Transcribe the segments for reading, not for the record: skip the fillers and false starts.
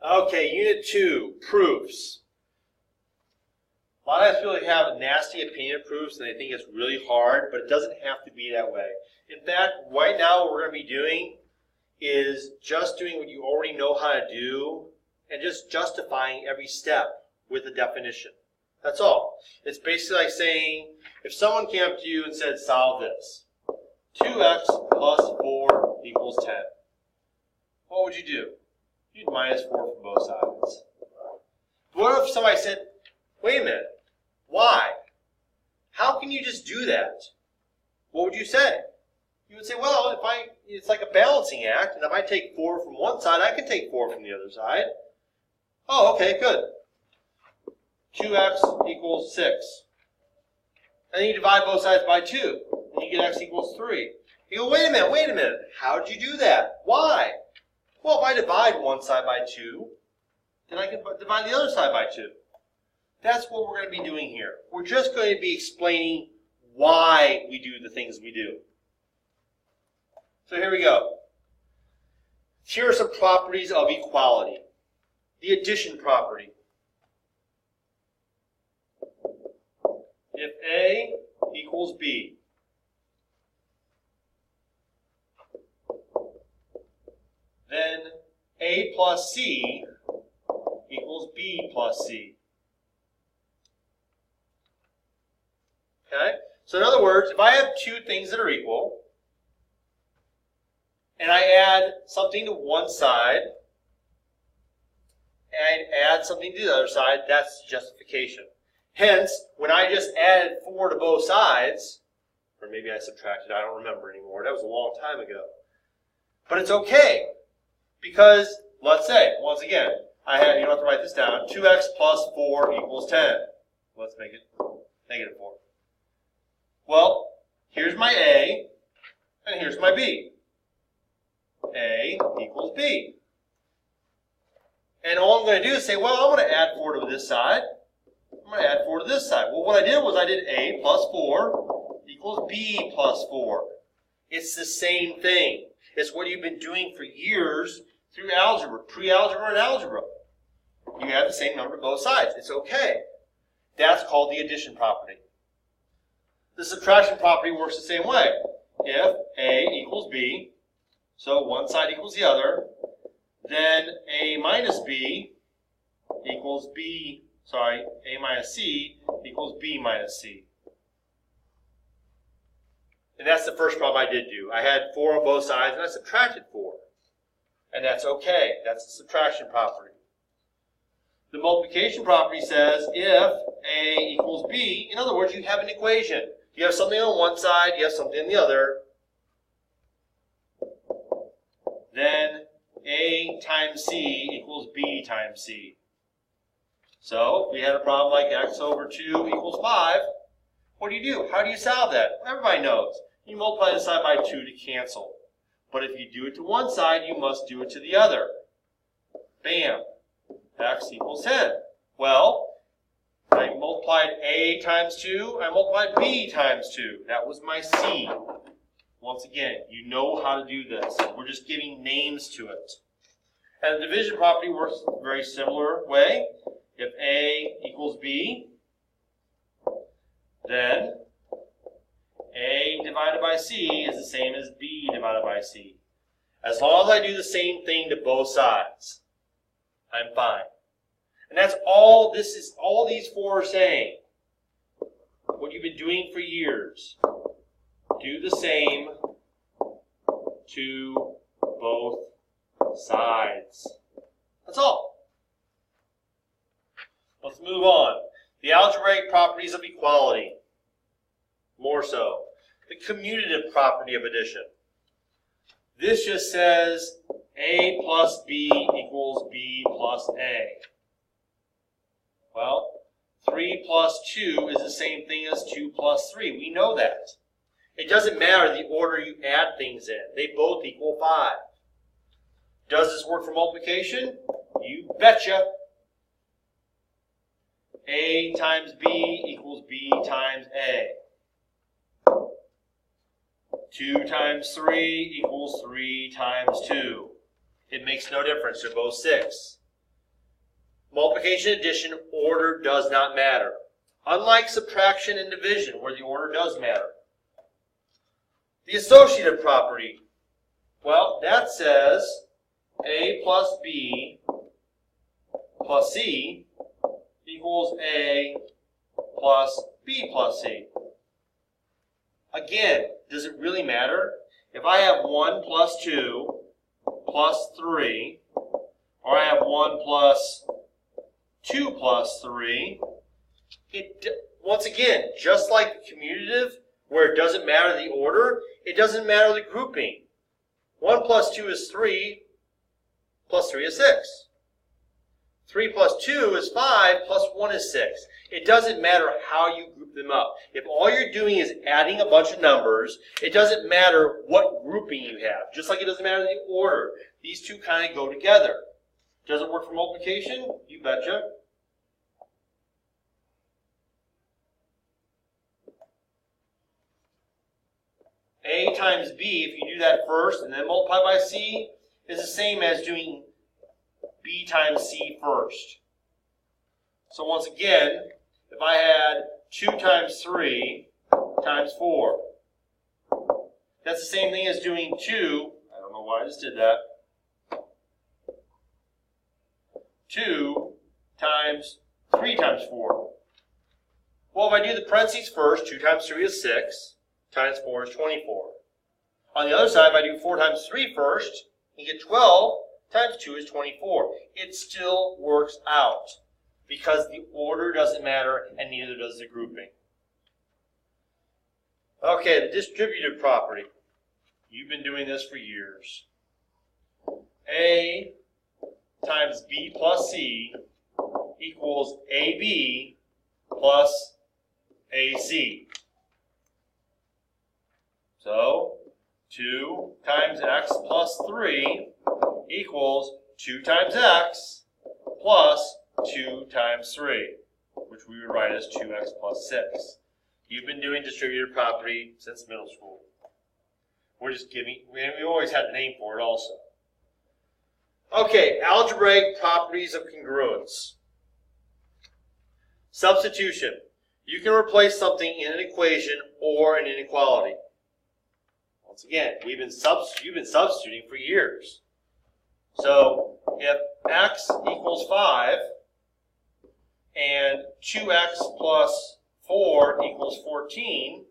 Okay, Unit 2, proofs. A lot of people have a nasty opinion of proofs and they think it's really hard, but it doesn't have to be that way. In fact, right now what we're going to be doing is just doing what you already know how to do and just justifying every step with a definition. That's all. It's basically like saying, if someone came up to you and said, solve this. 2x plus 4 equals 10. What would you do? You'd minus 4 from both sides. What if somebody said, wait a minute, why? How can you just do that? What would you say? You would say, well, it's like a balancing act, and if I take 4 from one side, I can take 4 from the other side. Oh, okay, good. 2x equals 6. And then you divide both sides by 2, and you get x equals 3. You go, wait a minute, how did you do that? Why? Well, if I divide one side by 2, then I can divide the other side by 2. That's what we're going to be doing here. We're just going to be explaining why we do the things we do. So here we go. Here are some properties of equality. The addition property. If A equals B, then A plus C equals B plus C. Okay? So in other words, if I have two things that are equal, and I add something to one side, and I add something to the other side, that's justification. Hence, when I just added 4 to both sides, or maybe I subtracted, I don't remember anymore, that was a long time ago. But it's okay, because let's say, once again, you don't have to write this down, 2x plus 4 equals 10. Let's make it negative 4. Well, here's my A, and here's my B. A equals B. And all I'm going to do is say, well, I'm going to add 4 to this side. I'm going to add 4 to this side. Well, what I did was I did A plus 4 equals B plus 4. It's the same thing. It's what you've been doing for years through algebra, pre-algebra and algebra. You add the same number to both sides. It's okay. That's called the addition property. The subtraction property works the same way. If A equals B, so one side equals the other, then A minus B equals B, A minus C equals B minus C. And that's the first problem I did do. I had 4 on both sides, and I subtracted 4. And that's okay. That's the subtraction property. The multiplication property says if A equals B, in other words, you have an equation. You have something on one side, you have something on the other. Then A times C equals B times C. So, if we had a problem like x over 2 equals 5, what do? How do you solve that? Everybody knows. You multiply this side by 2 to cancel. But if you do it to one side, you must do it to the other. Bam. X equals 10. Well, I multiplied A times 2, I multiplied B times 2. That was my C. Once again, you know how to do this. We're just giving names to it. And the division property works a very similar way. If A equals B, then A divided by C is the same as B divided by C. As long as I do the same thing to both sides, I'm fine. And that's all all these 4 are saying. What you've been doing for years. Do the same to both sides. That's all. Let's move on. The algebraic properties of equality. More so. The commutative property of addition. This just says A plus B equals B plus A. Well, 3 plus 2 is the same thing as 2 plus 3. We know that. It doesn't matter the order you add things in. They both equal 5. Does this work for multiplication? You betcha. A times B equals B times A. 2 times 3 equals 3 times 2. It makes no difference. They're both 6. multiplication, addition, order does not matter. Unlike subtraction and division, where the order does matter. The associative property, well, that says A plus B plus C equals A plus B plus C. Again, does it really matter? If I have 1 plus 2 plus 3, or I have 1 plus 2 plus 3, once again, just like the commutative, where it doesn't matter the order, it doesn't matter the grouping. 1 plus 2 is 3, plus 3 is 6. 3 plus 2 is 5, plus 1 is 6. It doesn't matter how you group them up. If all you're doing is adding a bunch of numbers, it doesn't matter what grouping you have. Just like it doesn't matter the order. These two kind of go together. Does it work for multiplication? You betcha. A times B, if you do that first and then multiply by C, is the same as doing B times C first. So once again, if I had 2 times 3 times 4, that's the same thing as doing 2, I don't know why I just did that, 2 times 3 times 4. Well, if I do the parentheses first, 2 times 3 is 6, times 4 is 24. On the other side, if I do 4 times 3 first, you get 12, times 2 is 24. It still works out because the order doesn't matter and neither does the grouping. Okay, the distributive property. You've been doing this for years. A times B plus C equals AB plus AC. So, 2 times x plus 3 equals 2 times x plus 2 times 3, which we would write as 2x plus 6. You've been doing distributive property since middle school. We're just giving, we always had the name for it also. Okay, algebraic properties of congruence. Substitution. You can replace something in an equation or an inequality. Once again, you've been substituting for years. So if x equals 5 and 2x plus 4 equals 14,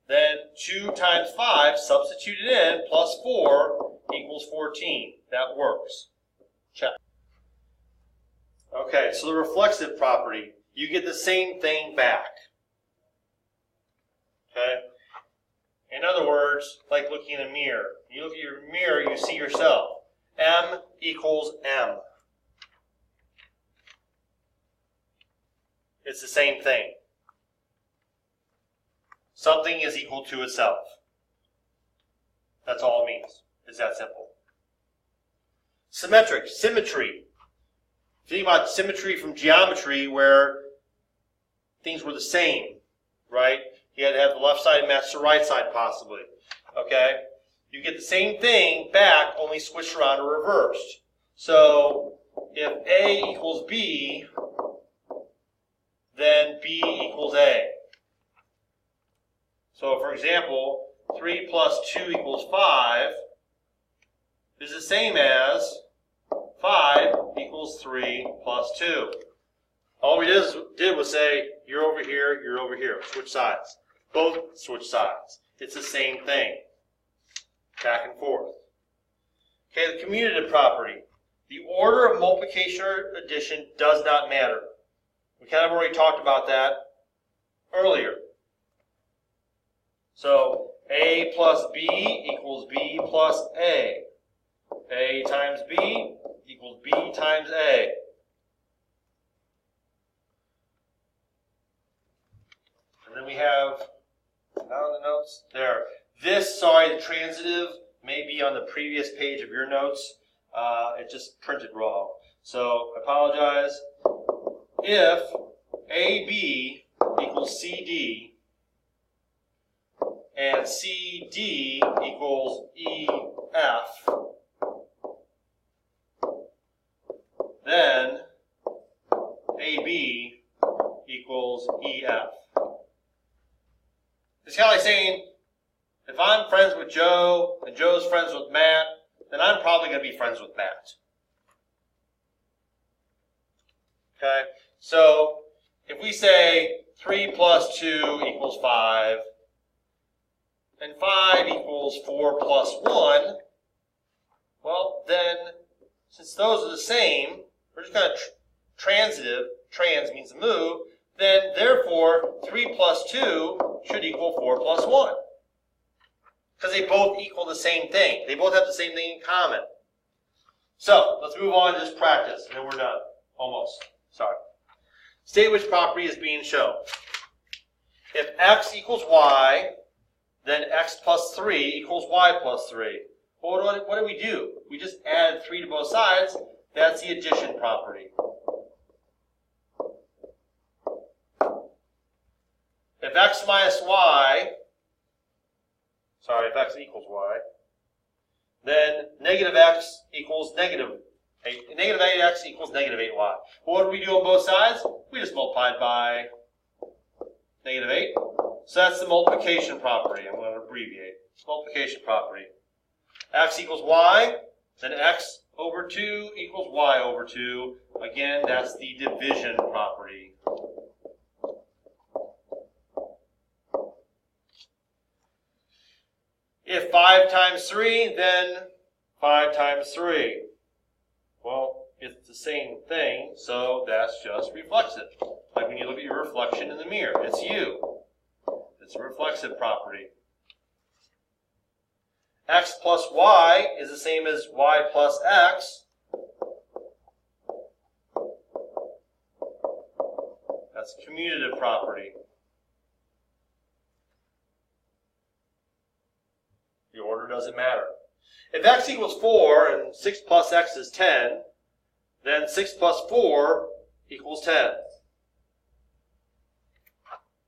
then 2 times 5 substituted in plus 4 equals 14. That works. Check. Okay, so the reflexive property, you get the same thing back. Okay? In other words, like looking in a mirror. You look at your mirror, you see yourself. M equals M. It's the same thing. Something is equal to itself. That's all it means. It's that simple. Symmetric symmetry. Think about symmetry from geometry where things were the same, right? You had to have the left side match the right side possibly. Okay? You get the same thing back, only switched around or reversed. So if A equals B, then B equals A. So for example, 3 plus 2 equals 5 is the same as 5 equals 3 plus 2. All we did was say, you're over here, switch sides. Both switch sides. It's the same thing. Back and forth. Okay, the commutative property. The order of multiplication or addition does not matter. We kind of already talked about that earlier. So, A plus B equals B plus A. A times B equals B times A. And then we have, down the notes, there. This, sorry, the transitive may be on the previous page of your notes. It just printed wrong. So, I apologize. If AB equals CD and CD equals EF, equals EF. It's kind of like saying, if I'm friends with Joe and Joe's friends with Matt, then I'm probably going to be friends with Matt. Okay? So, if we say 3 plus 2 equals 5, and 5 equals 4 plus 1, well, then, since those are the same, we're just kind of transitive, trans means to move, then therefore 3 plus 2 should equal 4 plus 1. Because they both equal the same thing. They both have the same thing in common. So, let's move on to this practice, and then we're done. Almost. Sorry. State which property is being shown. If x equals y, then x plus 3 equals y plus 3. Well, what do we do? We just add 3 to both sides. That's the addition property. If x minus y, if x equals y, then negative x equals negative 8. Negative 8x equals negative 8y. Well, what do we do on both sides? We just multiplied by negative 8. So that's the multiplication property. I'm going to abbreviate. Multiplication property. X equals y, then x over 2 equals y over 2. Again, that's the division property. If 5 times 3, then 5 times 3. Well, it's the same thing, so that's just reflexive. Like when you look at your reflection in the mirror, it's you. It's a reflexive property. X plus y is the same as y plus x. That's a commutative property. The order doesn't matter. If x equals 4 and 6 plus x is 10, then 6 plus 4 equals 10.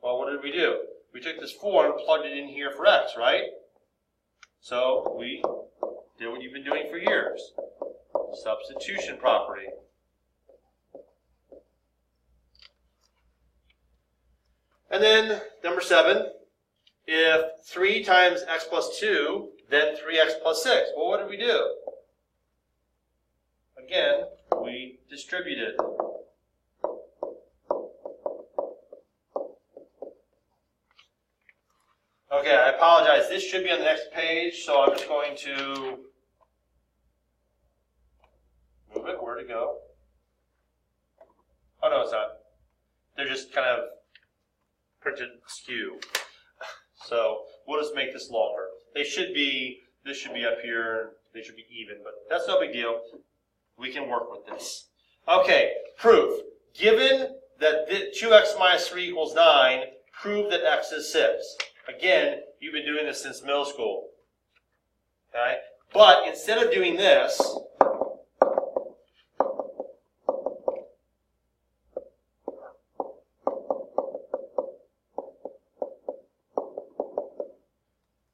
Well, what did we do? We took this 4 and plugged it in here for x, right? So we did what you've been doing for years. Substitution property. And then number 7, if 3 times x plus 2, then 3x plus 6. Well, what did we do? Again, we distributed. Okay, I apologize. This should be on the next page, so I'm just going to move it. Where to go? Oh, no, it's not. They're just kind of printed skew. So we'll just make this longer. This should be up here. They should be even, but that's no big deal. We can work with this. Okay, proof. Given that 2x minus 3 equals 9, prove that x is 6. Again, you've been doing this since middle school. Okay? But instead of doing this,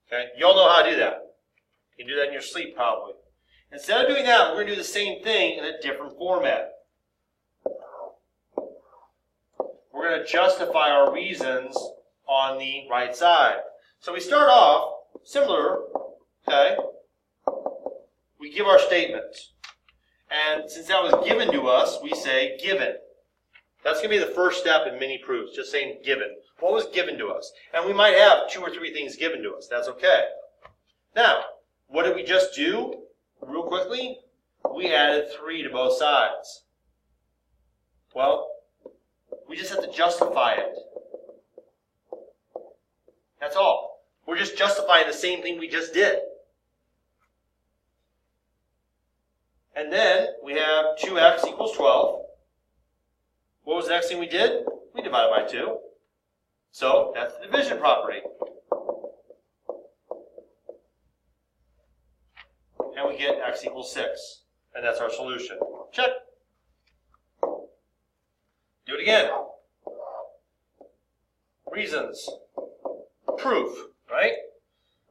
okay, you all know how to do that. You can do that in your sleep probably. Instead of doing that, we're going to do the same thing in a different format. We're going to justify our reasons on the right side. So we start off similar, okay? We give our statements. And since that was given to us, we say given. That's going to be the first step in many proofs, just saying given. What was given to us? And we might have 2 or 3 things given to us. That's okay. Now, what did we just do? Real quickly, we added 3 to both sides. Well, we just have to justify it. That's all. We're just justifying the same thing we just did. And then we have 2x equals 12. What was the next thing we did? We divided by 2. So that's the division property. And we get x equals 6. And that's our solution. Check. Do it again. Reasons. Proof, right?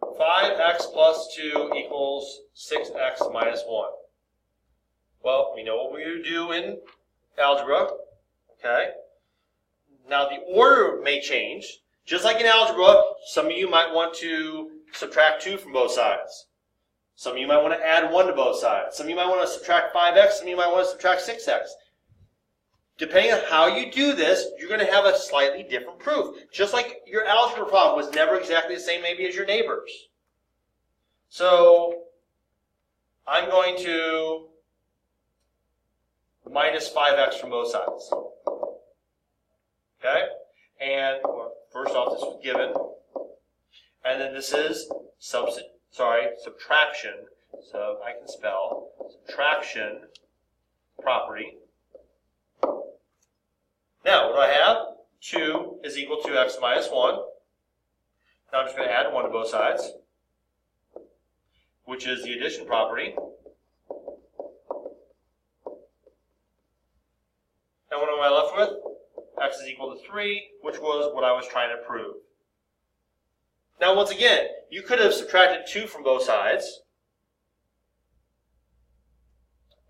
5x plus 2 equals 6x minus 1. Well, we know what we do in algebra. Okay? Now the order may change. Just like in algebra, some of you might want to subtract 2 from both sides. Some of you might want to add 1 to both sides. Some of you might want to subtract 5x. Some of you might want to subtract 6x. Depending on how you do this, you're going to have a slightly different proof. Just like your algebra problem was never exactly the same maybe as your neighbor's. So I'm going to minus 5x from both sides. Okay? And well, first off, this was given. And then this is subtraction. So I can spell subtraction property. Now, what do I have? 2 is equal to x minus 1. Now I'm just going to add 1 to both sides, which is the addition property. And what am I left with? X is equal to 3, which was what I was trying to prove. Now, once again, you could have subtracted 2 from both sides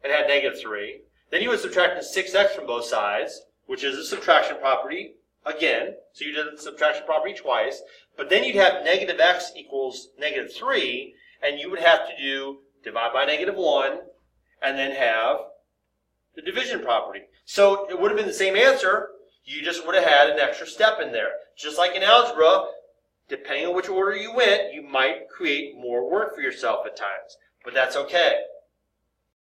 and had negative 3. Then you would have subtracted 6x from both sides, which is a subtraction property again. So you did the subtraction property twice. But then you'd have negative x equals negative 3, and you would have to do divide by negative 1, and then have the division property. So it would have been the same answer. You just would have had an extra step in there. Just like in algebra, depending on which order you went, you might create more work for yourself at times. But that's okay.